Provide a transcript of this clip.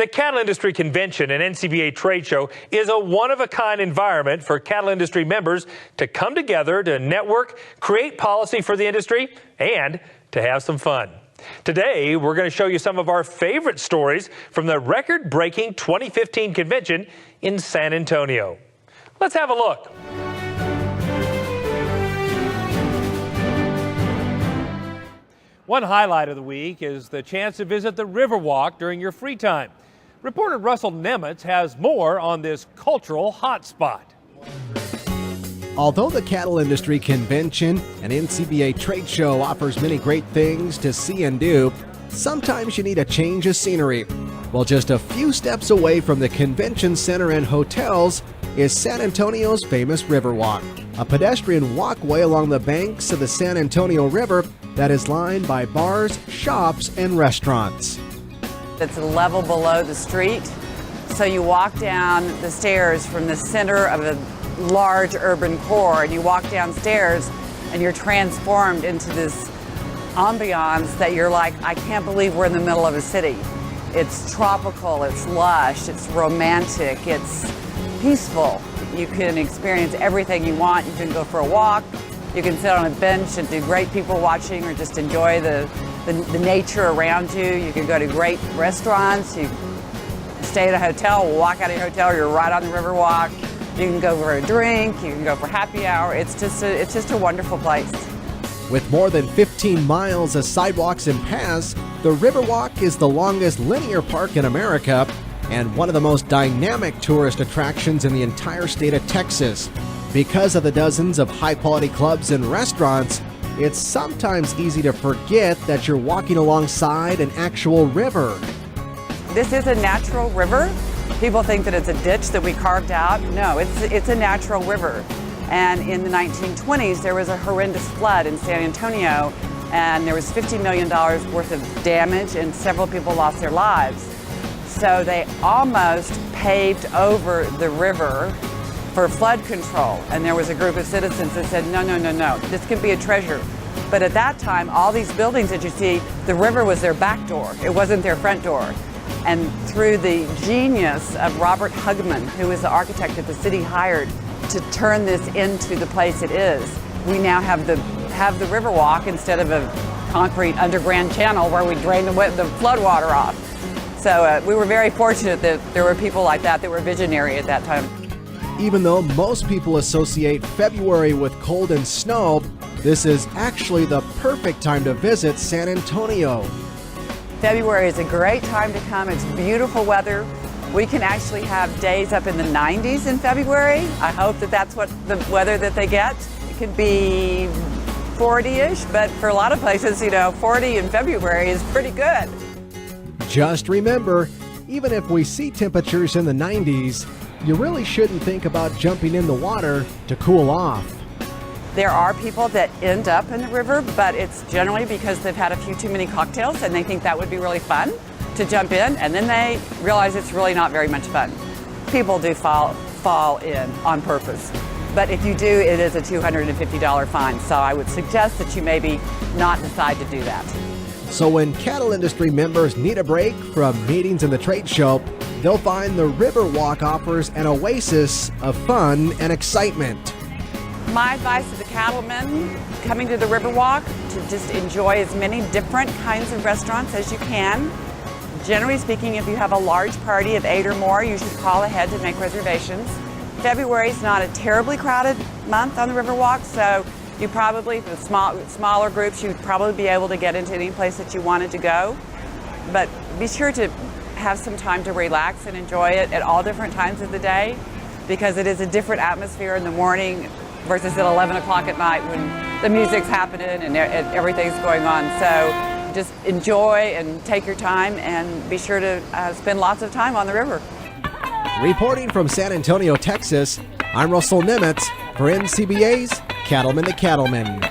The Cattle Industry Convention and NCBA trade show is a one-of-a-kind environment for cattle industry members to come together to network, create policy for the industry, and to have some fun. Today, we're going to show you some of our favorite stories from the record-breaking 2015 convention in San Antonio. Let's have a look. One highlight of the week is the chance to visit the Riverwalk during your free time. Reporter Russell Nemitz has more on this cultural hotspot. Although the Cattle Industry Convention and NCBA trade show offers many great things to see and do, sometimes you need a change of scenery. Well, just a few steps away from the convention center and hotels is San Antonio's famous Riverwalk, a pedestrian walkway along the banks of the San Antonio River that is lined by bars, shops, and restaurants. It's a level below the street, so you walk down the stairs from the center of a large urban core, and you walk downstairs and you're transformed into this ambiance that you're like, I can't believe we're in the middle of a city. It's tropical, it's lush, it's romantic, it's peaceful. You can experience everything you want. You can go for a walk, you can sit on a bench and do great people watching or just enjoy the nature around you. You can go to great restaurants, you stay at a hotel, walk out of your hotel, you're right on the Riverwalk. You can go for a drink, you can go for happy hour. It's just a wonderful place. With more than 15 miles of sidewalks and paths, the Riverwalk is the longest linear park in America and one of the most dynamic tourist attractions in the entire state of Texas. Because of the dozens of high-quality clubs and restaurants, it's sometimes easy to forget that you're walking alongside an actual river. This is a natural river. People think that it's a ditch that we carved out. No, it's a natural river. And in the 1920s, there was a horrendous flood in San Antonio, and there was $50 million worth of damage, and several people lost their lives. So they almost paved over the river for flood control. And there was a group of citizens that said, no, this can be a treasure. But at that time, all these buildings that you see, the river was their back door. It wasn't their front door. And through the genius of Robert Hugman, who was the architect that the city hired to turn this into the place it is, we now have the Riverwalk instead of a concrete underground channel where we drain the flood water off. So we were very fortunate that there were people like that were visionary at that time. Even though most people associate February with cold and snow, this is actually the perfect time to visit San Antonio. February is a great time to come. It's beautiful weather. We can actually have days up in the 90s in February. I hope that that's what the weather that they get. It could be 40-ish, but for a lot of places, 40 in February is pretty good. Just remember, even if we see temperatures in the 90s, you really shouldn't think about jumping in the water to cool off. There are people that end up in the river, but it's generally because they've had a few too many cocktails and they think that would be really fun to jump in, and then they realize it's really not very much fun. People do fall in on purpose. But if you do, it is a $250 fine, so I would suggest that you maybe not decide to do that. So when cattle industry members need a break from meetings and the trade show, they'll find the Riverwalk offers an oasis of fun and excitement. My advice to the cattlemen coming to the Riverwalk to just enjoy as many different kinds of restaurants as you can. Generally speaking, if you have a large party of 8 or more, you should call ahead to make reservations. February is not a terribly crowded month on the Riverwalk, so you probably, for smaller groups, you'd probably be able to get into any place that you wanted to go. But be sure to have some time to relax and enjoy it at all different times of the day, because it is a different atmosphere in the morning versus at 11 o'clock at night when the music's happening and everything's going on. So just enjoy and take your time and be sure to spend lots of time on the river. Reporting from San Antonio, Texas, I'm Russell Nemitz for NCBA's Cattleman the Cattleman.